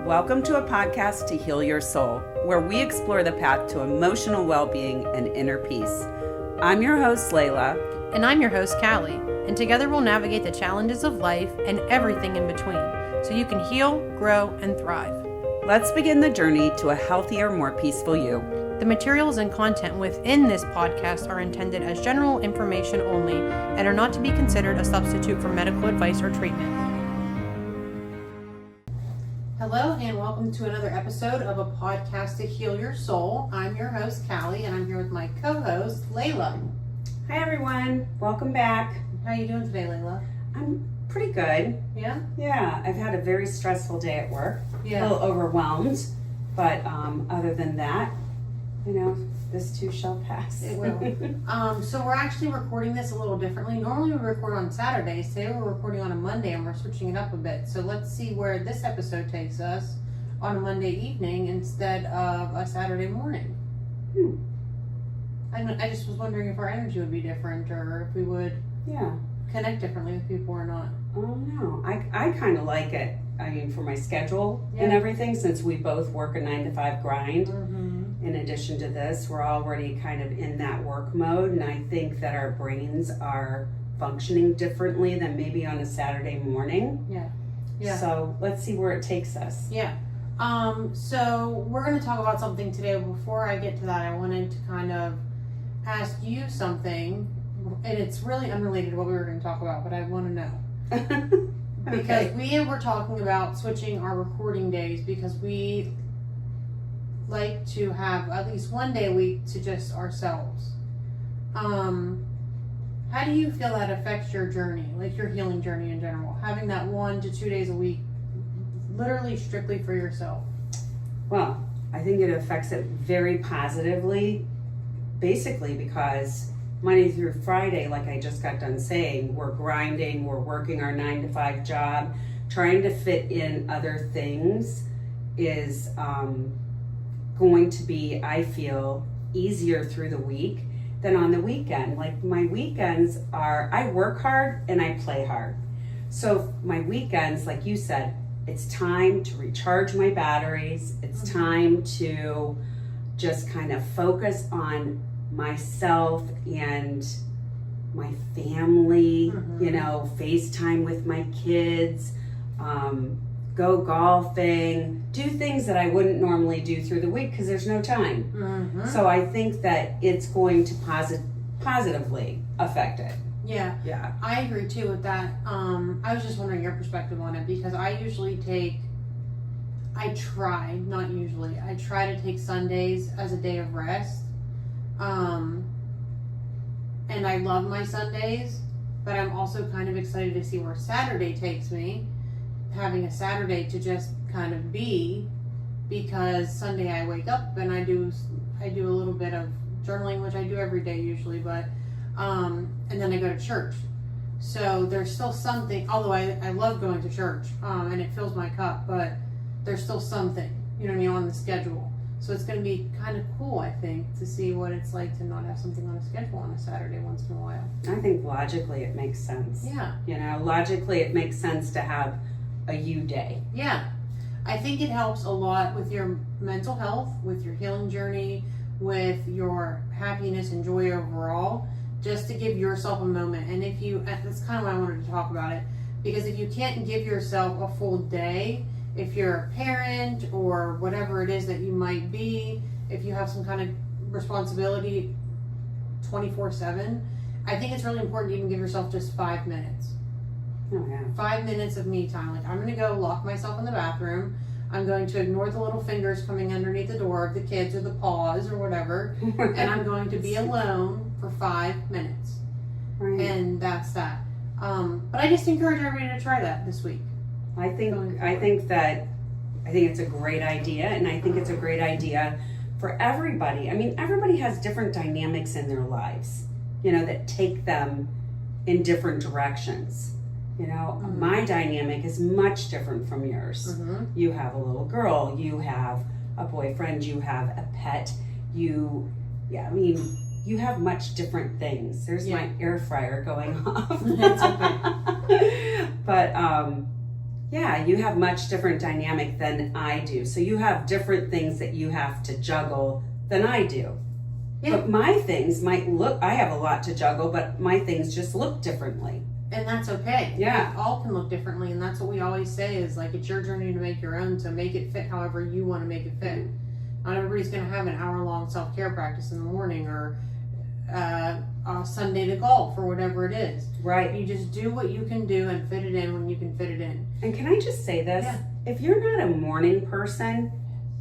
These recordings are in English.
Welcome to a podcast to heal your soul, where we explore the path to emotional well-being and inner peace. I'm your host, Lela. And I'm your host, Calli. And together we'll navigate the challenges of life and everything in between, so you can heal, grow, and thrive. Let's begin the journey to a healthier, more peaceful you. The materials and content within this podcast are intended as general information only and are not to be considered a substitute for medical advice or treatment. Hello and welcome to another episode of a podcast to heal your soul. I'm your host, Calli, and I'm here with my co-host, Lela. Hi everyone, welcome back. How are you doing today, Lela? I'm pretty good. Yeah? Yeah, I've had a very stressful day at work. Yeah. A little overwhelmed, but other than that, you know, this too shall pass. It will. So we're actually recording this a little differently. Normally we record on Saturdays. Today we're recording on a Monday and we're switching it up a bit. So let's see where this episode takes us on a Monday evening instead of a Saturday morning. I just was wondering if our energy would be different or if we would connect differently with people or not. Oh no, I kind of like it. I mean, for my schedule and everything, since we both work a 9-to-5 grind. In addition to this, we're already kind of in that work mode, and I think that our brains are functioning differently than maybe on a Saturday morning. Yeah. So let's see where it takes us. Yeah. So we're going to talk about something today. Before I get to that, I wanted to kind of ask you something, and it's really unrelated to what we were going to talk about, but I want to know. Because we were talking about switching our recording days because we like to have at least one day a week to just ourselves. How do you feel that affects your journey, like your healing journey in general? Having that 1 to 2 days a week, literally strictly for yourself. Well, I think it affects it very positively, basically because Monday through Friday, like I just got done saying, we're grinding, we're working our 9-to-5 job, trying to fit in other things is going to be, I feel, easier through the week than on the weekend. Like my weekends are, I work hard and I play hard. So my weekends, like you said, it's time to recharge my batteries. It's time to just kind of focus on myself and my family, you know, FaceTime with my kids, go golfing, do things that I wouldn't normally do through the week because there's no time. So I think that it's going to positively affect it. Yeah. I agree too with that. I was just wondering your perspective on it because I try to take Sundays as a day of rest. And I love my Sundays, but I'm also kind of excited to see where Saturday takes me, having a Saturday to just kind of be, because Sunday I wake up and I do a little bit of journaling, which I do every day usually, but and then I go to church. So there's still something, although I love going to church, and it fills my cup, but there's still something, you know what I mean, on the schedule. So it's going to be kind of cool, I think, to see what it's like to not have something on a schedule on a Saturday once in a while. I think logically it makes sense. Yeah. You know, logically it makes sense to have a you day. Yeah. I think it helps a lot with your mental health, with your healing journey, with your happiness and joy overall, just to give yourself a moment. And that's kind of why I wanted to talk about it, because if you can't give yourself a full day, if you're a parent or whatever it is that you might be, if you have some kind of responsibility 24/7, I think it's really important to even give yourself just 5 minutes. Oh, yeah. 5 minutes of me time. Like, I'm going to go lock myself in the bathroom. I'm going to ignore the little fingers coming underneath the door of the kids or the paws or whatever. And I'm going to be alone for 5 minutes. Right. And that's that. But I just encourage everybody to try that this week. I think it's a great idea, and I think it's a great idea for everybody. I mean, everybody has different dynamics in their lives, you know, that take them in different directions. You know, my dynamic is much different from yours. You have a little girl, you have a boyfriend, you have a pet, you have much different things. There's my air fryer going off. It's okay. But Yeah, you have much different dynamic than I do. So you have different things that you have to juggle than I do. Yeah. But my things might look, I have a lot to juggle, but my things just look differently. And that's okay. Yeah. We all can look differently, and that's what we always say is like it's your journey to make your own, so make it fit however you want to make it fit. Not everybody's going to have an hour-long self-care practice in the morning or a Sunday to golf or whatever it is. Right. You just do what you can do and fit it in when you can fit it in. And can I just say this? Yeah. If you're not a morning person,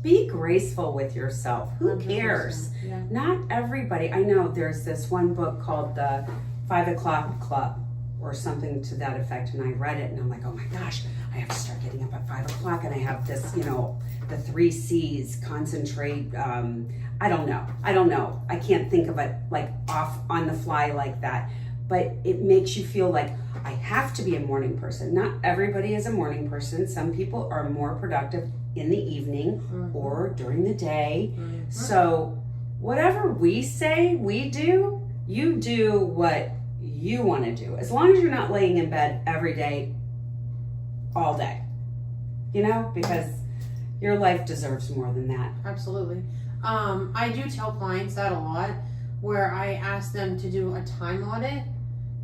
be graceful with yourself. Who 100%. cares? Yeah. Not everybody. I know there's this one book called The 5 O'Clock Club or something to that effect, and I read it and I'm like, oh my gosh, I have to start getting up at 5 o'clock, and I have this, the 3 C's, concentrate. I don't know. I can't think of it like off on the fly like that, but it makes you feel like I have to be a morning person. Not everybody is a morning person. Some people are more productive in the evening or during the day. So whatever we say we do, you do what you want to do. As long as you're not laying in bed every day, all day, because your life deserves more than that. Absolutely. I do tell clients that a lot, where I ask them to do a time audit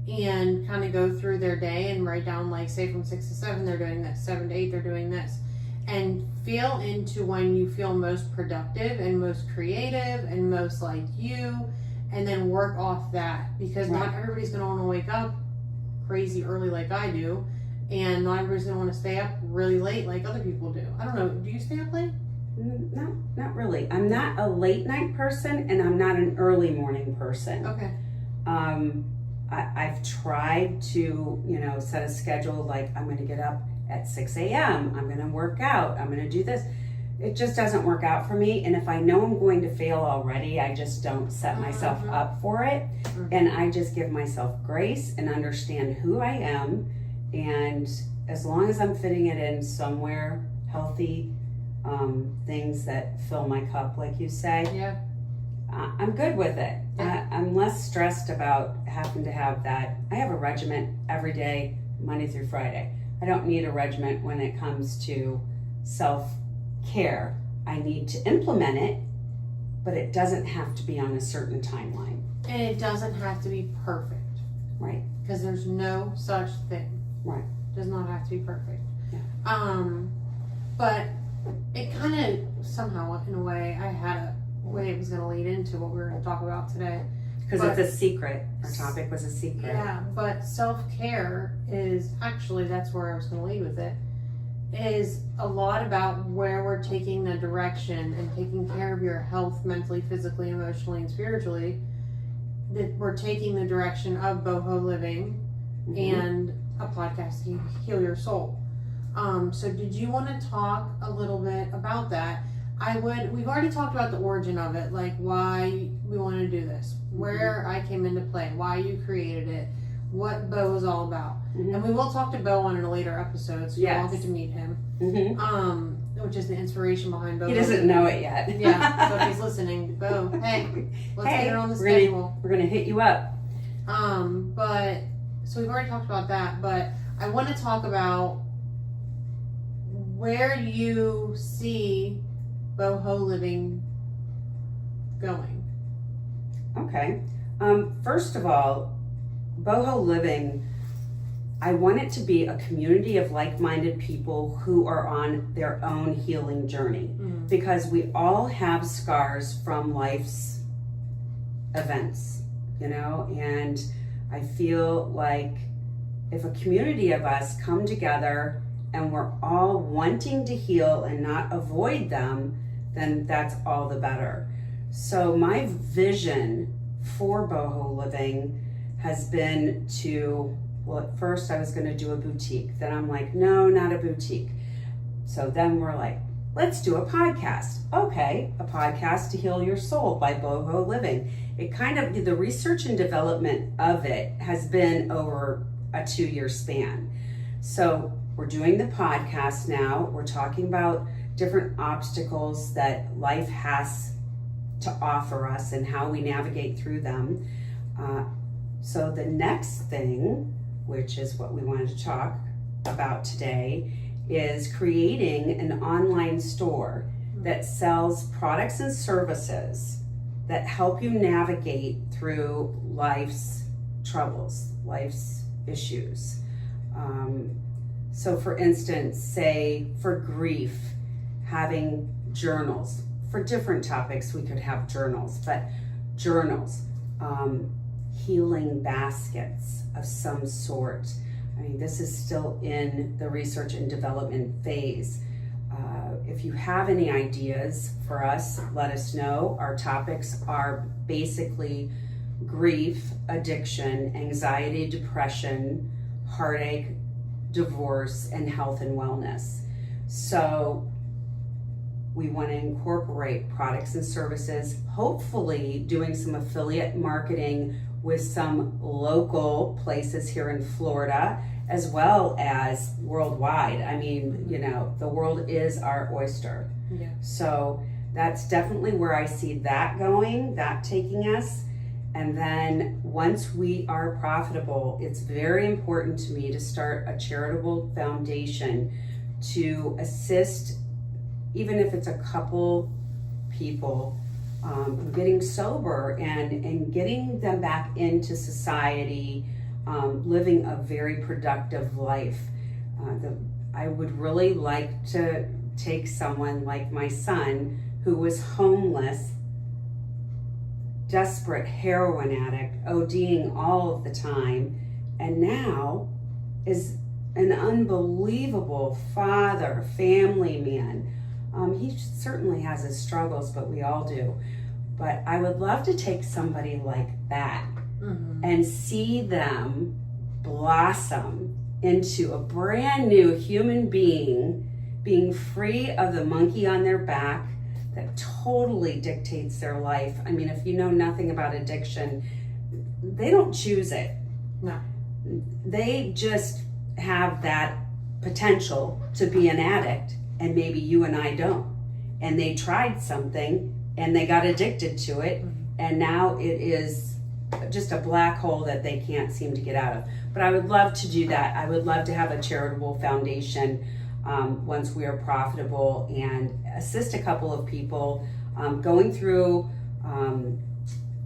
and kind of go through their day and write down, like, say from 6 to 7 they're doing this, 7 to 8 they're doing this, and feel into when you feel most productive and most creative and most like you, and then work off that, because not everybody's going to want to wake up crazy early like I do, and not everybody's going to want to stay up really late like other people do. I don't know, do you stay up late? No, not really. I'm not a late night person, and I'm not an early morning person. Okay. I've tried to, set a schedule, like I'm going to get up at 6 a.m. I'm going to work out. I'm going to do this. It just doesn't work out for me. And if I know I'm going to fail already, I just don't set myself up for it. And I just give myself grace and understand who I am. And as long as I'm fitting it in somewhere healthy, things that fill my cup, like you say, I'm good with it. I'm less stressed about having to have that. I have a regiment every day, Monday through Friday. I don't need a regiment when it comes to self-care. I need to implement it, but it doesn't have to be on a certain timeline. And it doesn't have to be perfect. Right. Because there's no such thing. Right. It does not have to be perfect. Yeah. But it kind of somehow, in a way, I had a way it was going to lead into what we were going to talk about today. Because it's a secret. Our topic was a secret. Yeah, but self-care is actually, that's where I was going to lead with it, is a lot about where we're taking the direction and taking care of your health mentally, physically, emotionally, and spiritually. That we're taking the direction of Beau-Ho Living and a podcast to heal your soul. So did you want to talk a little bit about that? We've already talked about the origin of it, like why we want to do this, where I came into play, why you created it, what Beau is all about. And we will talk to Beau on in a later episode, so you'll all get to meet him. Which is the inspiration behind Beau. He doesn't know it yet. Yeah, so if he's listening, Beau, hey, let's get it on the schedule. We're gonna hit you up. But so we've already talked about that, but I want to talk about where you see Beau-Ho Living going. Okay. First of all, Beau-Ho Living, I want it to be a community of like-minded people who are on their own healing journey, because we all have scars from life's events, and I feel like if a community of us come together and we're all wanting to heal and not avoid them, then that's all the better. So my vision for Beau-Ho Living has been to, well, at first I was going to do a boutique. Then I'm like, no, not a boutique. So then we're like, let's do a podcast. Okay, a podcast to heal your soul by Beau-Ho Living. It kind of, the research and development of it has been over a 2-year span. So we're doing the podcast now. We're talking about different obstacles that life has to offer us and how we navigate through them. So the next thing, which is what we wanted to talk about today, is creating an online store that sells products and services that help you navigate through life's troubles, life's issues. So for instance, say for grief, having journals. For different topics, we could have journals, but journals, healing baskets of some sort. I mean, this is still in the research and development phase. If you have any ideas for us, let us know. Our topics are basically grief, addiction, anxiety, depression, heartache, divorce, and health and wellness. So we want to incorporate products and services, hopefully doing some affiliate marketing with some local places here in Florida, as well as worldwide. I mean, you know, the world is our oyster. Yeah. So that's definitely where I see that going, that taking us. And then once we are profitable, it's very important to me to start a charitable foundation to assist, even if it's a couple people, getting sober and getting them back into society, living a very productive life. I would really like to take someone like my son, who was homeless, desperate heroin addict, ODing all of the time, and now is an unbelievable father, family man. He certainly has his struggles, but we all do. But I would love to take somebody like that and see them blossom into a brand new human being, being free of the monkey on their back that totally dictates their life. I mean, if you know nothing about addiction, they don't choose it. No. They just have that potential to be an addict, and maybe you and I don't. And they tried something and they got addicted to it, and now it is just a black hole that they can't seem to get out of. But I would love to do that. I would love to have a charitable foundation once we are profitable, and assist a couple of people going through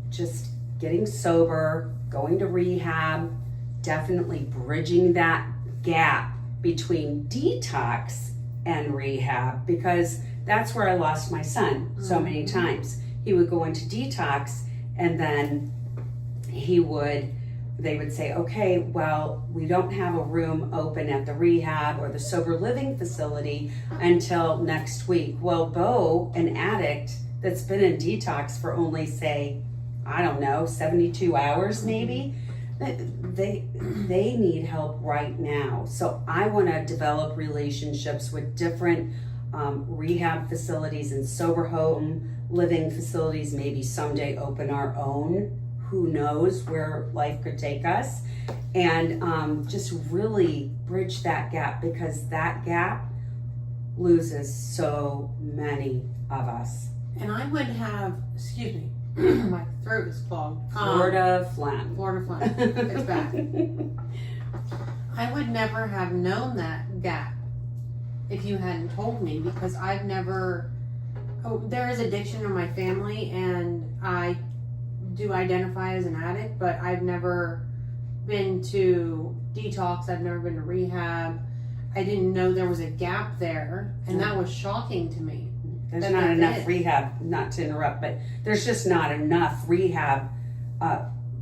just getting sober, going to rehab, definitely bridging that gap between detox and rehab, because that's where I lost my son so many times. He would go into detox, and then they would say, okay, well, we don't have a room open at the rehab or the sober living facility until next week. Well, Beau, an addict that's been in detox for only, say, I don't know, 72 hours maybe, they need help right now. So I want to develop relationships with different rehab facilities and sober home living facilities, maybe someday open our own. Who knows where life could take us, and just really bridge that gap, because that gap loses so many of us. And I would have, excuse me, my throat is clogged. Florida phlegm. It's back. I would never have known that gap if you hadn't told me, because I've never, there is addiction in my family, and I do identify as an addict, but I've never been to detox. I've never been to rehab. I didn't know there was a gap there, and that was shocking to me. There's not enough rehab, not to interrupt, but there's just not enough rehab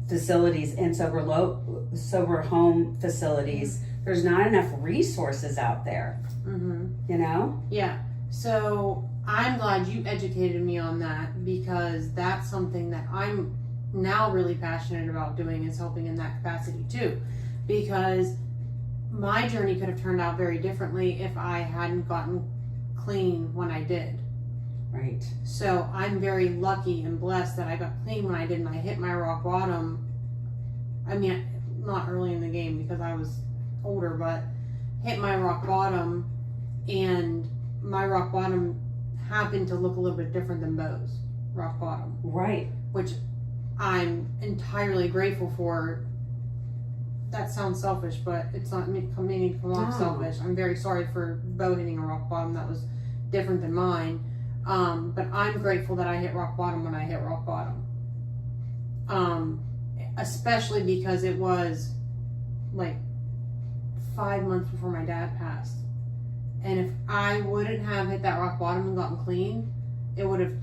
facilities and sober home facilities. There's not enough resources out there, you know? Yeah. So I'm glad you educated me on that, because that's something that I'm now really passionate about doing, is helping in that capacity too. Because my journey could have turned out very differently if I hadn't gotten clean when I did. Right. So I'm very lucky and blessed that I got clean when I did, and I hit my rock bottom. I mean, not early in the game because I was older, but hit my rock bottom, and my rock bottom happened to look a little bit different than Beau's rock bottom. Right. Which I'm entirely grateful for that sounds selfish, but it's not meaning to come off No. selfish. I'm very sorry for Beau hitting a rock bottom that was different than mine. But I'm grateful that I hit rock bottom when I hit rock bottom. Especially because it was like 5 months before my dad passed. And if I wouldn't have hit that rock bottom and gotten clean, it would have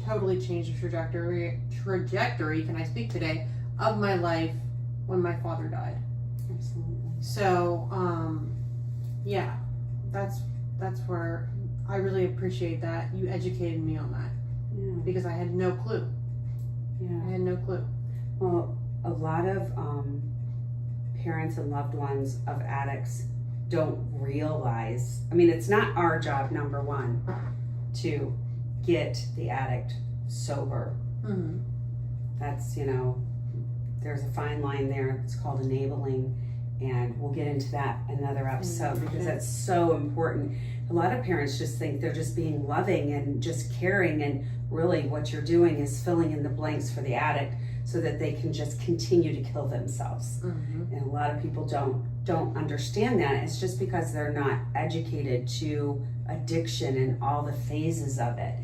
totally changed the trajectory, can I speak today, of my life when my father died. Absolutely. So, yeah, that's where I really appreciate that you educated me on that, Yeah. because I had no clue. Yeah. I had no clue. Well, a lot of parents and loved ones of addicts don't realize. I mean, it's not our job, number one, to get the addict sober. Mm-hmm. That's, there's a fine line there. It's called enabling, and we'll get into that another episode because that's so important. A lot of parents just think they're just being loving and just caring, and really what you're doing is filling in the blanks for the addict so that they can just continue to kill themselves. Mm-hmm. And a lot of people don't understand that. It's just because they're not educated to addiction and all the phases of it.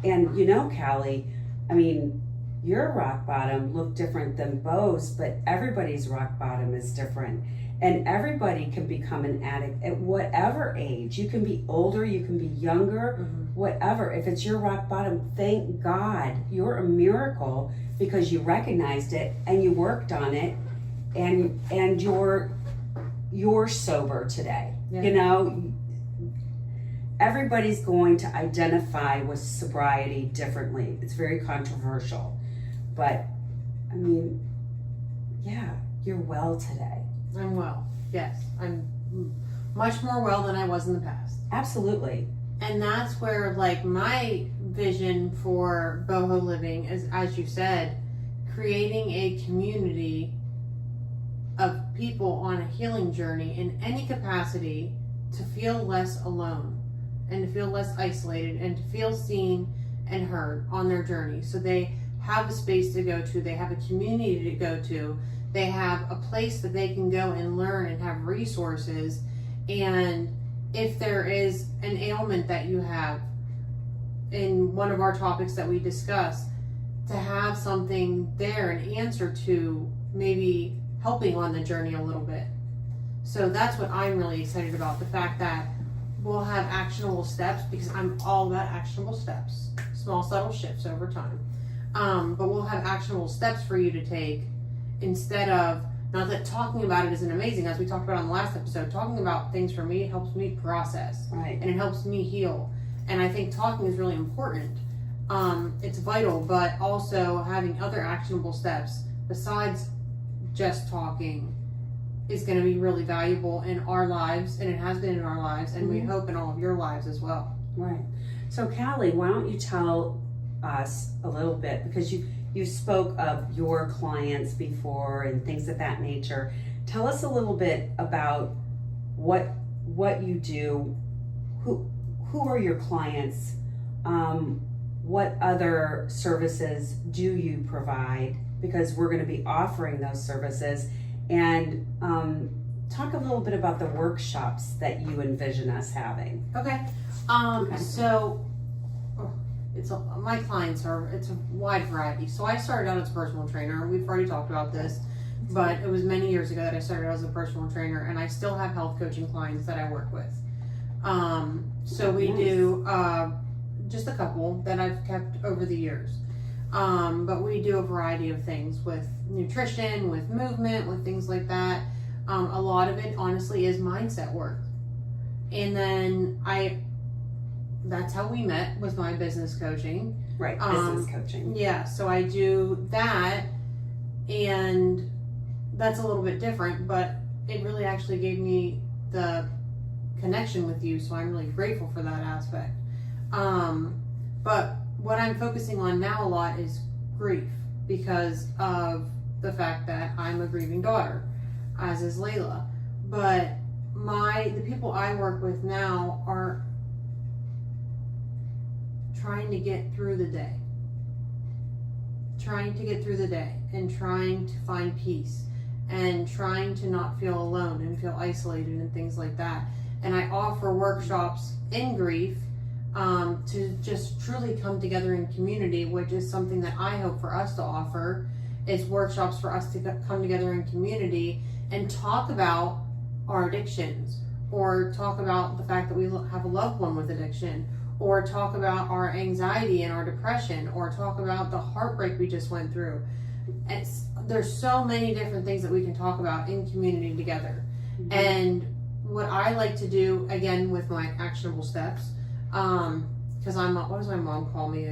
And Calli, I mean, your rock bottom looked different than Beau's, but everybody's rock bottom is different. And everybody can become an addict at whatever age. You can be older, you can be younger, whatever. If it's your rock bottom, thank God you're a miracle because you recognized it and you worked on it, and you're sober today. Yeah. Everybody's going to identify with sobriety differently. It's very controversial, but I mean, yeah, you're well today. I'm well. Yes, I'm much more well than I was in the past. Absolutely. And that's where, like, my vision for Beau-Ho Living is, as you said, creating a community of people on a healing journey in any capacity to feel less alone and to feel less isolated and to feel seen and heard on their journey. So they have a space to go to, they have a community to go to, they have a place that they can go and learn and have resources. And if there is an ailment that you have in one of our topics that we discuss, to have something there, an answer to maybe helping on the journey a little bit. So that's what I'm really excited about, the fact that we'll have actionable steps, because I'm all about actionable steps, small subtle shifts over time. But we'll have actionable steps for you to take, instead of, not that talking about it isn't amazing, as we talked about on the last episode, talking about things for me helps me process, Right. and it helps me heal. And I think talking is really important. It's vital, but also having other actionable steps besides just talking is going to be really valuable in our lives, and it has been in our lives, and we hope in all of your lives as well. Right. So Calli, why don't you tell us a little bit, because you spoke of your clients before and things of that nature. Tell us a little bit about what you do, who are your clients, what other services do you provide, because we're going to be offering those services, and talk a little bit about the workshops that you envision us having. Okay. So my clients it's a wide variety. So I started out as a personal trainer. We've already talked about this, but it was many years ago that I started out as a personal trainer, and I still have health coaching clients that I work with. So we do just a couple that I've kept over the years. But we do a variety of things with nutrition, with movement, with things like that. A lot of it, honestly, is mindset work. And then that's how we met, was my business coaching. Right, business coaching. Yeah, so I do that, and that's a little bit different, but it really actually gave me the connection with you, so I'm really grateful for that aspect. But what I'm focusing on now a lot is grief, because of the fact that I'm a grieving daughter, as is Lela. But the people I work with now are trying to get through the day. And trying to find peace. and trying to not feel alone and feel isolated and things like that. And I offer workshops in grief to just truly come together in community, which is something that I hope for us to offer, is workshops for us to come together in community and talk about our addictions, or talk about the fact that we have a loved one with addiction, or talk about our anxiety and our depression, or talk about the heartbreak we just went through. There's so many different things that we can talk about in community together. Mm-hmm. And what I like to do, again, with my actionable steps, because what does my mom call me?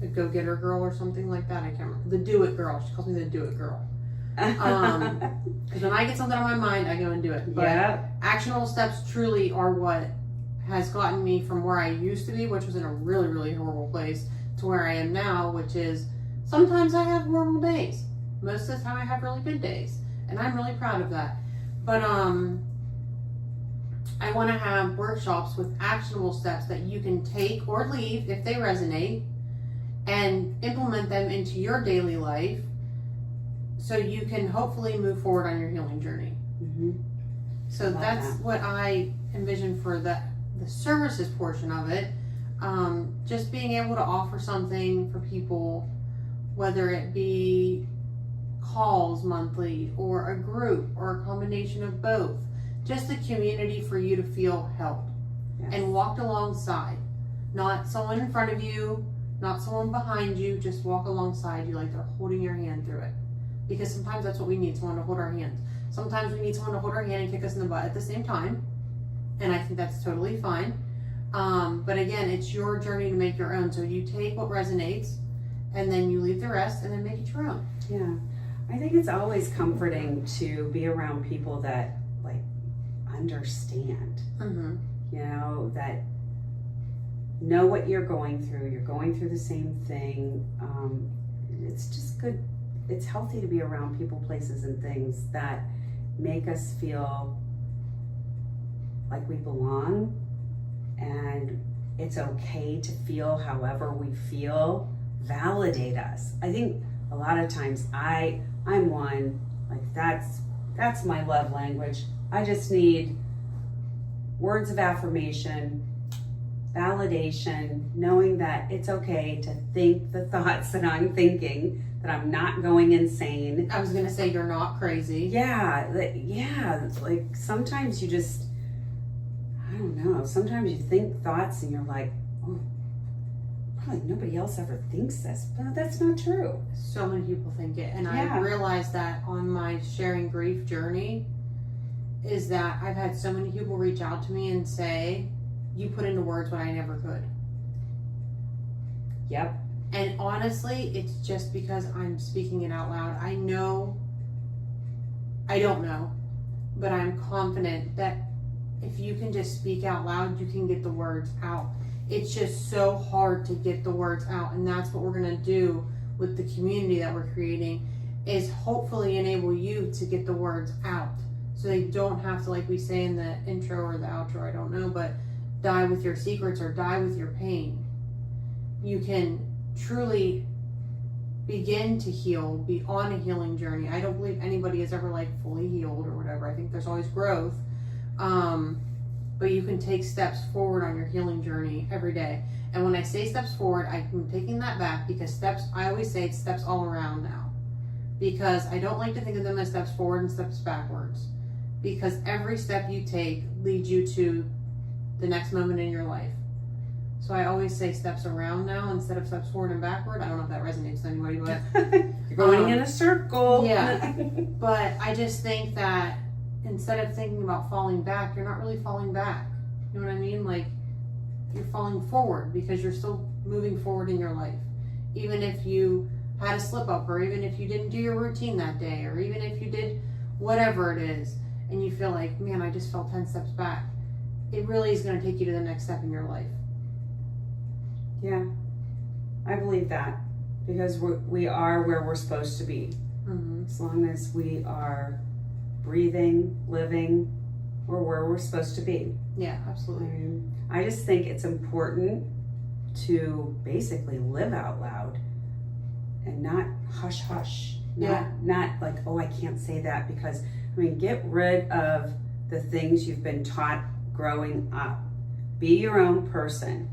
A go-getter girl or something like that? I can't remember. The do-it girl. She calls me the do-it girl. Because when I get something on my mind, I go and do it. But actionable steps truly are what has gotten me from where I used to be, which was in a really, really horrible place, to where I am now, which is sometimes I have horrible days. Most of the time I have really good days. And I'm really proud of that. But I want to have workshops with actionable steps that you can take or leave if they resonate, and implement them into your daily life so you can hopefully move forward on your healing journey. Mm-hmm. So that's what I envision for the services portion of it. Just being able to offer something for people, whether it be calls monthly or a group or a combination of both. Just a community for you to feel held and walked alongside. Not someone in front of you, not someone behind you, just walk alongside you like they're holding your hand through it. Because sometimes that's what we need, someone to hold our hand. Sometimes we need someone to hold our hand and kick us in the butt at the same time. And I think that's totally fine. But again, it's your journey to make your own. So you take what resonates and then you leave the rest and then make it your own. Yeah. I think it's always comforting to be around people that understand, that know what you're going through the same thing. It's just good. It's healthy to be around people, places, and things that make us feel like we belong, and it's okay to feel however we feel. Validate us. I think a lot of times I'm one, that's my love language. I just need words of affirmation, validation, knowing that it's okay to think the thoughts that I'm thinking, that I'm not going insane. I was gonna say you're not crazy. Like sometimes you just, I don't know, sometimes you think thoughts and you're like, oh, probably nobody else ever thinks this, but that's not true. So many people think it, and I realized that on my sharing grief journey, is that I've had so many people reach out to me and say, you put into words what I never could. Yep. And honestly, it's just because I'm speaking it out loud. I don't know, but I'm confident that if you can just speak out loud, you can get the words out. It's just so hard to get the words out, and that's what we're gonna do with the community that we're creating, is hopefully enable you to get the words out. So they don't have to, like we say in the intro or the outro, I don't know, but die with your secrets or die with your pain. You can truly begin to heal, be on a healing journey. I don't believe anybody is ever fully healed or whatever. I think there's always growth. But you can take steps forward on your healing journey every day. And when I say steps forward, I'm taking that back, because I always say it's steps all around now. Because I don't like to think of them as steps forward and steps backwards. Because every step you take leads you to the next moment in your life. So I always say steps around now instead of steps forward and backward. I don't know if that resonates with anybody, but you're going in a circle. Yeah. But I just think that instead of thinking about falling back, you're not really falling back. You know what I mean? You're falling forward, because you're still moving forward in your life. Even if you had a slip up, or even if you didn't do your routine that day, or even if you did whatever it is, and you feel like, man, I just fell 10 steps back, it really is going to take you to the next step in your life. Yeah, I believe that, because we are where we're supposed to be. Mm-hmm. As long as we are breathing, living, we're where we're supposed to be. Yeah, absolutely. I just think it's important to basically live out loud and not hush hush. Not like, oh, I can't say that because, I mean, get rid of the things you've been taught growing up. Be your own person.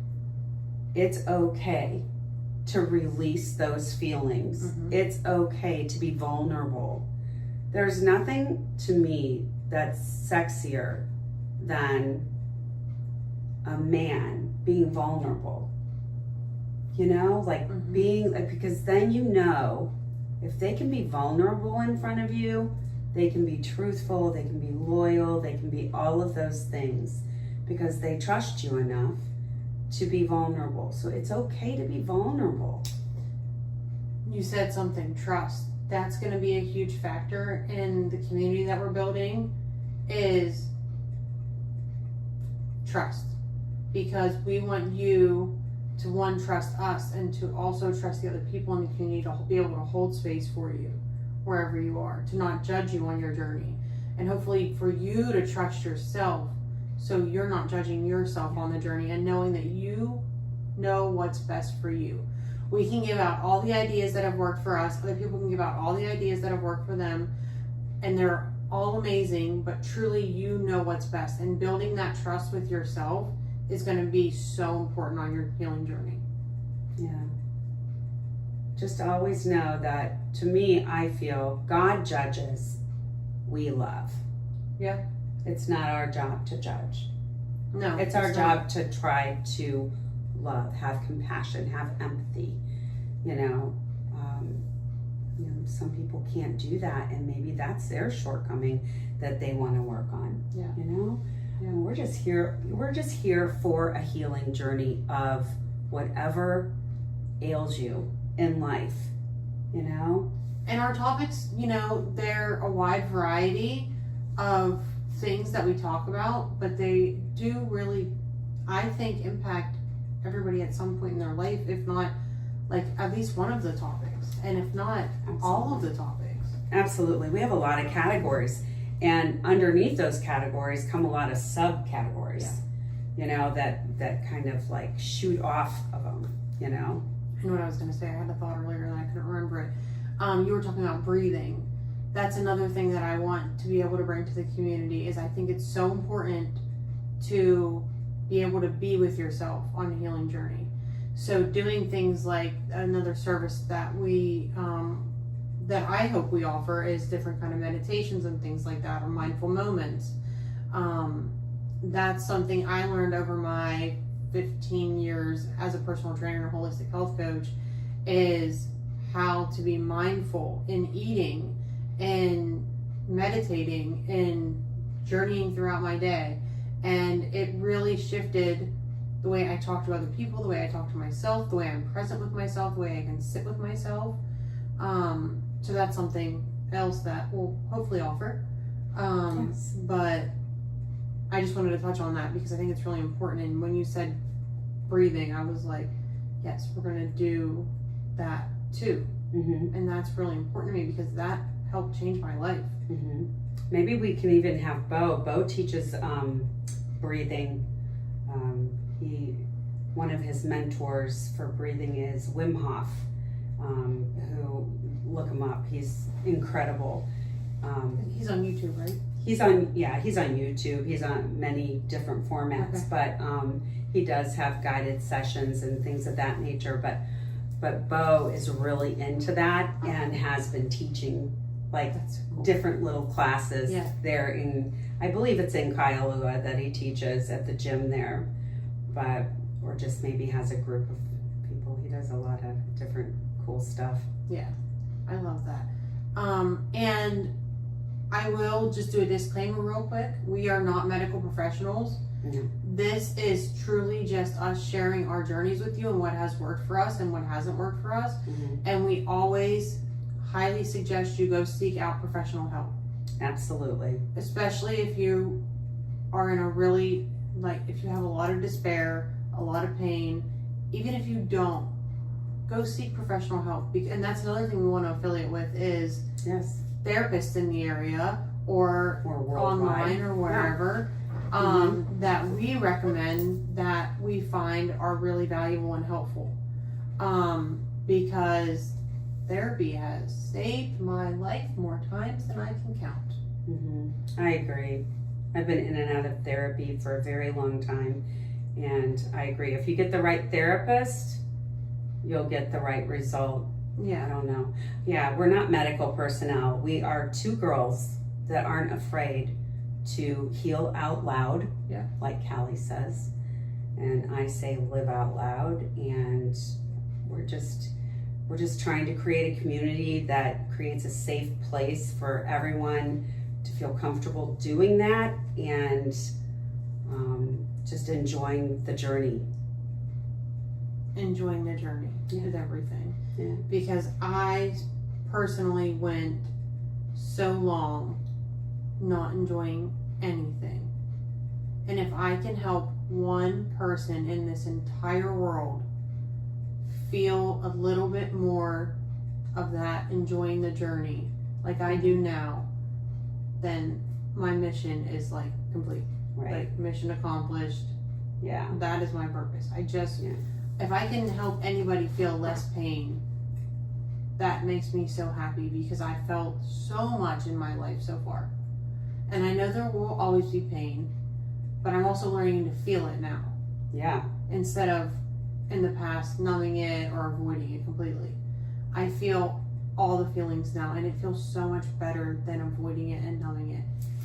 It's okay to release those feelings. It's okay to be vulnerable. There's nothing to me that's sexier than a man being vulnerable. You know, like being, like, because then you know if they can be vulnerable in front of you, they can be truthful, they can be loyal, they can be all of those things because they trust you enough to be vulnerable. So it's okay to be vulnerable. You said something, trust. That's going to be a huge factor in the community that we're building is trust. Because we want you to, one, trust us and to also trust the other people in the community to be able to hold space for you wherever you are, to not judge you on your journey. And hopefully for you to trust yourself so you're not judging yourself on the journey and knowing that you know what's best for you. We can give out all the ideas that have worked for us. Other people can give out all the ideas that have worked for them. And they're all amazing, but truly you know what's best. And building that trust with yourself is going to be so important on your healing journey. Yeah. Just always know that, to me, I feel God judges, we love. Yeah. It's not our job to judge. No. It's our job to try to love, have compassion, have empathy. Some people can't do that, and maybe that's their shortcoming that they want to work on. Yeah. Yeah. And we're just here for a healing journey of whatever ails you in life, And our topics, they're a wide variety of things that we talk about, but they do really, I think, impact everybody at some point in their life, if not like at least one of the topics, and if not all of the topics. Absolutely. We have a lot of categories, and underneath those categories come a lot of subcategories, that kind of like shoot off of them, I know what I was going to say. I had a thought earlier and I couldn't remember it. You were talking about breathing. That's another thing that I want to be able to bring to the community is I think it's so important to be able to be with yourself on a healing journey. So doing things like another service that we, that I hope we offer is different kind of meditations and things like that, or mindful moments. That's something I learned over my 15 years as a personal trainer and holistic health coach is how to be mindful in eating and meditating and journeying throughout my day. And it really shifted the way I talk to other people, the way I talk to myself, the way I'm present with myself, the way I can sit with myself. So that's something else that we'll hopefully offer. Yes. But I just wanted to touch on that because I think it's really important. And when you said breathing, I was like, yes, we're going to do that too. And that's really important to me because that helped change my life. Maybe we can even have Beau. Beau teaches breathing. One of his mentors for breathing is Wim Hof, who, look him up, he's incredible. He's on YouTube, right? He's on YouTube. He's on many different formats, but he does have guided sessions and things of that nature. But Beau is really into that and has been teaching That's cool. different little classes there I believe it's in Kailua that he teaches at the gym there, or just maybe has a group of people. He does a lot of different cool stuff. Yeah, I love that. And I will just do a disclaimer real quick. We are not medical professionals. This is truly just us sharing our journeys with you and what has worked for us and what hasn't worked for us. And we always highly suggest you go seek out professional help. Absolutely. Especially if you are in a really, if you have a lot of despair, a lot of pain, even if you don't, go seek professional help. And that's another thing we want to affiliate with is therapists in the area or online or wherever that we recommend that we find are really valuable and helpful. Because therapy has saved my life more times than I can count. I agree. I've been in and out of therapy for a very long time, and I agree. If you get the right therapist, you'll get the right result. I Yeah. don't know. Yeah, we're not medical personnel. We are two girls that aren't afraid to heal out loud, Yeah. like Calli says. And I say live out loud, and we're just trying to create a community that creates a safe place for everyone to feel comfortable doing that, and just enjoying the journey. Enjoying the journey with everything. Yeah. Because I personally went so long not enjoying anything. And if I can help one person in this entire world feel a little bit more of that enjoying the journey like I do now, then my mission is like complete. Right. Like mission accomplished. Yeah. That is my purpose. Yeah. If I can help anybody feel less pain, that makes me so happy, because I felt so much in my life so far. And I know there will always be pain, but I'm also learning to feel it now, Yeah. instead of in the past numbing it or avoiding it completely. I feel all the feelings now, and it feels so much better than avoiding it and numbing it,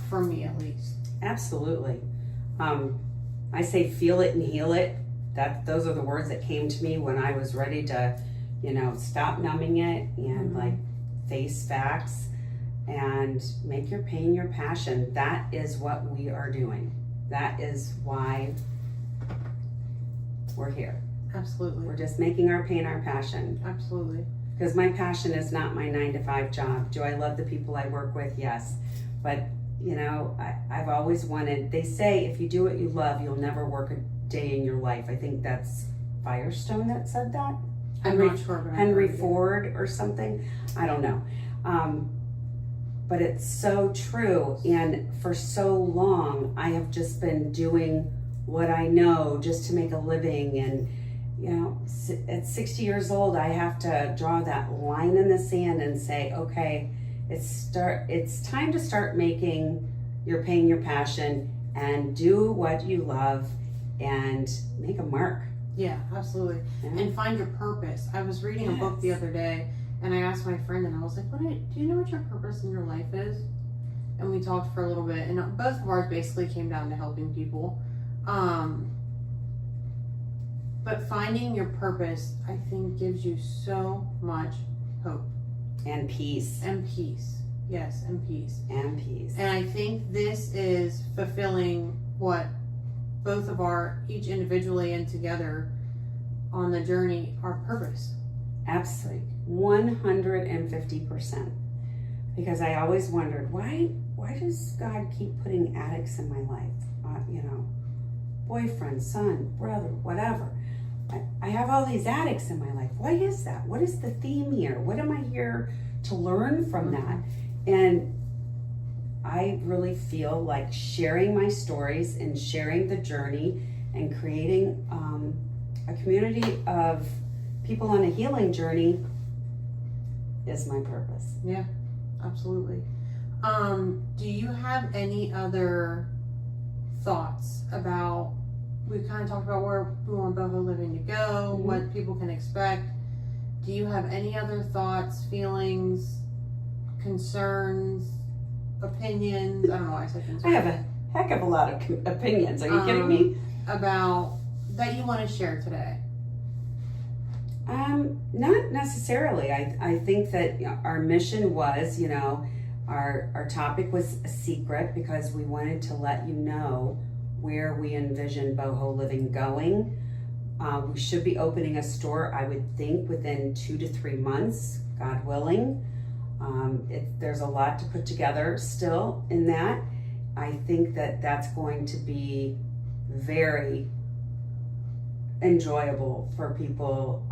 for me at least. Absolutely. I say feel it and heal it. Those are the words that came to me when I was ready to, stop numbing it and like face facts and make your pain your passion. That is what we are doing. That is why we're here. Absolutely. We're just making our pain our passion. Absolutely. Because my passion is not my 9-to-5 job. Do I love the people I work with? Yes. But, I've always wanted, they say if you do what you love, you'll never work a day in your life. I think that's Firestone that said that. I'm not sure, but Henry Ford or something. I don't know. But it's so true. And for so long, I have just been doing what I know just to make a living. And, at 60 years old, I have to draw that line in the sand and say, okay, it's time to start making your pain your passion and do what you love and make a mark. Yeah, absolutely. Yeah. And find your purpose. I was reading a book the other day, and I asked my friend, and I was like, do you know what your purpose in your life is? And we talked for a little bit, and both of ours basically came down to helping people. But finding your purpose, I think, gives you so much hope. And peace. And peace. Yes, and peace. And peace. And I think this is fulfilling what both of each individually and together on the journey, our purpose. Absolutely. 150%. Because I always wondered, why does God keep putting addicts in my life? Boyfriend, son, brother, whatever. I have all these addicts in my life. Why is that? What is the theme here? What am I here to learn from that? And I really feel like sharing my stories and sharing the journey and creating a community of people on a healing journey is my purpose. Yeah, absolutely. Do you have any other thoughts about, we kind of talked about where we want Beau-Ho Living to go, what people can expect. Do you have any other thoughts, feelings, concerns, opinions? I don't know why I said concerns. I have a heck of a lot of opinions. Are you kidding me? About that you want to share today? Not necessarily. I think that our mission was, our topic was a secret because we wanted to let you know where we envision Beau-Ho Living going. We should be opening a store, I would think, within 2 to 3 months, God willing. There's a lot to put together still in that. I think that that's going to be very enjoyable for people.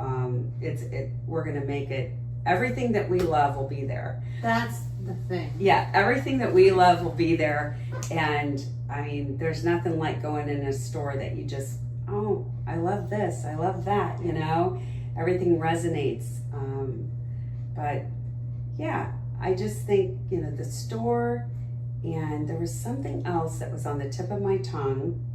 We're going to make it, everything that we love will be there. That's the thing. Yeah, everything that we love will be there. And I mean, there's nothing like going in a store that you just, I love this, I love that, everything resonates. But yeah, I just think, the store, and there was something else that was on the tip of my tongue.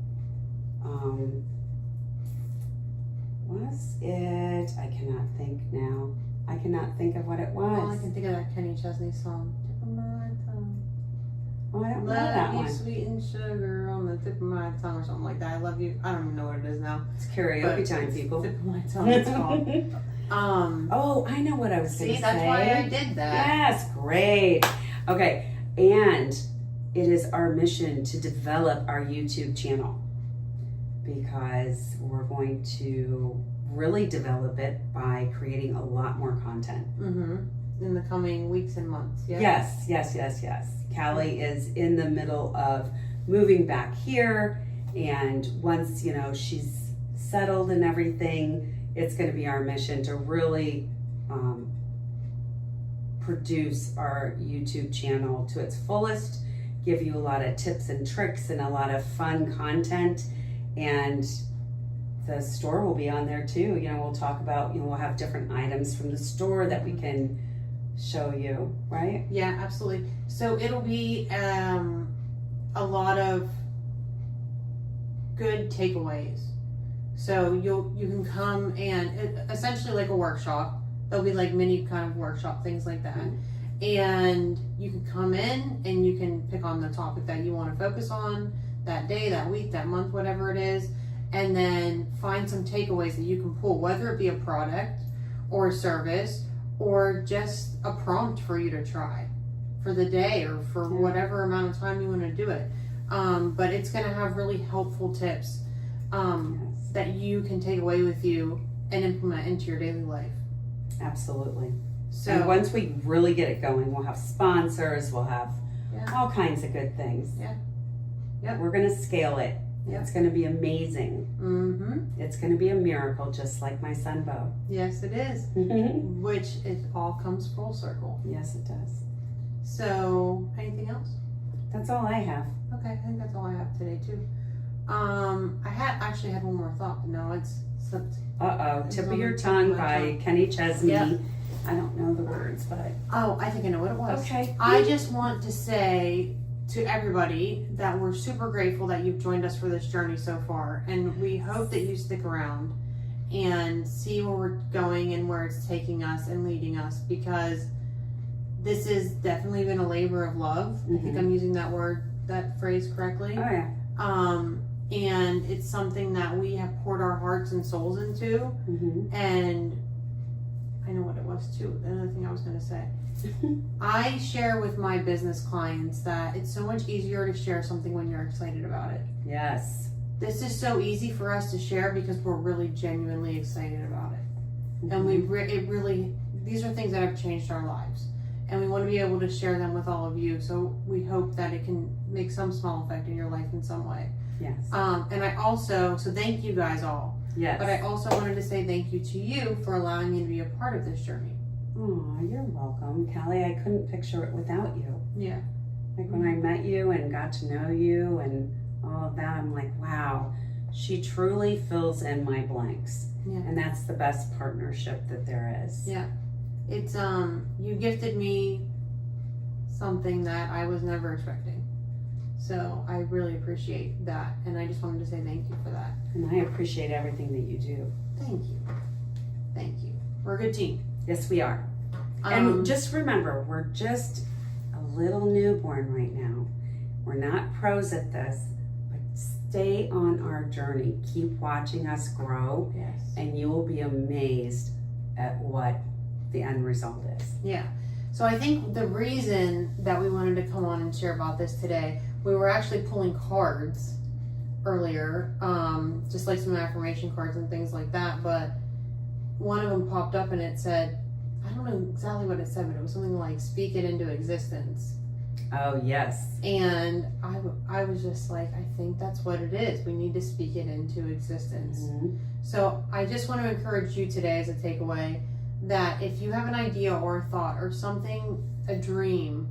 Was it? I cannot think now. I cannot think of what it was. All I can think of that Kenny Chesney song. Tip of my tongue. Oh, I don't know that Love you, one. sweet and sugar on the tip of my tongue, or something like that. I love you. I don't even know what it is now. It's karaoke time, It's people. Tip of my tongue. It's called. Oh, I know what I was going to say. See, that's why I did that. Yes, great. Okay, and it is our mission to develop our YouTube channel, because we're going to really develop it by creating a lot more content. In the coming weeks and months. Yeah? Yes. Calli is in the middle of moving back here, and once she's settled and everything, it's going to be our mission to really produce our YouTube channel to its fullest, give you a lot of tips and tricks and a lot of fun content, and the store will be on there too. We'll talk about, we'll have different items from the store that we can show you, right? Yeah, absolutely. So it'll be a lot of good takeaways. So you can come and essentially like a workshop. There'll be like mini kind of workshop things like that. And you can come in and you can pick on the topic that you want to focus on that day, that week, that month, whatever it is, and then find some takeaways that you can pull, whether it be a product or a service or just a prompt for you to try for the day or for whatever amount of time you want to do it. But it's going to have really helpful tips that you can take away with you and implement into your daily life. Absolutely. So and once we really get it going, we'll have sponsors, we'll have all kinds of good things. Yep. We're going to scale it. Yep. It's going to be amazing. It's going to be a miracle, just like my son Beau. Yes, it is. Which it all comes full circle. Yes, it does. So, anything else? That's all I have. Okay, I think that's all I have today too. I actually had one more thought, but no, it's slipped. Tip of on Your the tip of Tongue my by tongue. Kenny Chesney. Yep. I don't know the words, but Oh, I think I know what it was. okay. I just want to say to everybody that we're super grateful that you've joined us for this journey so far, and we hope that you stick around and see where we're going and where it's taking us and leading us, because this has definitely been a labor of love. I think I'm using that phrase correctly. Oh yeah. And it's something that we have poured our hearts and souls into, and I know what it was too. Another thing I was going to say. I share with my business clients that it's so much easier to share something when you're excited about it. Yes. This is so easy for us to share because we're really genuinely excited about it. And these are things that have changed our lives. And we want to be able to share them with all of you. So we hope that it can make some small effect in your life in some way. Yes. And I also, so thank you guys all. Yes. But I also wanted to say thank you to you for allowing me to be a part of this journey. Oh, you're welcome, Calli. I couldn't picture it without you. Yeah. Like when I met you and got to know you and all of that, I'm like, wow, she truly fills in my blanks. Yeah. And that's the best partnership that there is. Yeah. It's, you gifted me something that I was never expecting. So I really appreciate that. And I just wanted to say thank you for that. And I appreciate everything that you do. Thank you. Thank you. We're a good team. Yes, we are. And just remember, we're just a little newborn right now. We're not pros at this, but stay on our journey. Keep watching us grow, Yes. and you will be amazed at what the end result is. Yeah. So I think the reason that we wanted to come on and share about this today, we were actually pulling cards earlier, just like some affirmation cards and things like that, but one of them popped up and it said, I don't know exactly what it said, but it was something like speak it into existence. Oh, yes. And I was just like, I think that's what it is. We need to speak it into existence. Mm-hmm. So I just want to encourage you today as a takeaway that if you have an idea or a thought or something, a dream,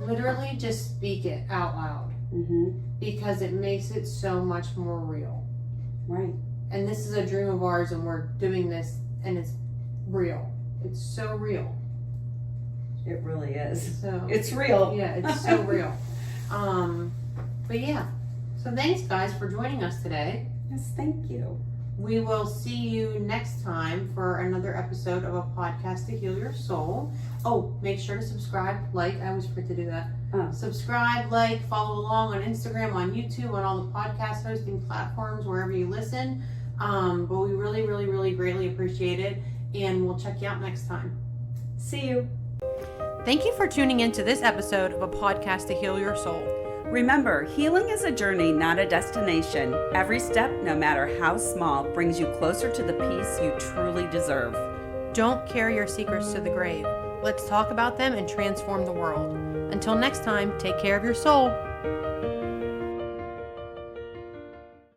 literally just speak it out loud, because it makes it so much more real. Right. And this is a dream of ours, and we're doing this, and it's real. It's so real. It really is. So It's real. yeah, it's so real. But yeah, so thanks guys for joining us today. Yes, thank you. We will see you next time for another episode of a podcast to heal your soul. Oh, make sure to subscribe, like. I always forget to do that. Oh. Subscribe, like, follow along on Instagram, on YouTube, on all the podcast hosting platforms, wherever you listen. But we really, really, really greatly appreciate it. And we'll check you out next time. See you. Thank you for tuning into this episode of a podcast to heal your soul. Remember, healing is a journey, not a destination. Every step, no matter how small, brings you closer to the peace you truly deserve. Don't carry your secrets to the grave. Let's talk about them and transform the world. Until next time, take care of your soul.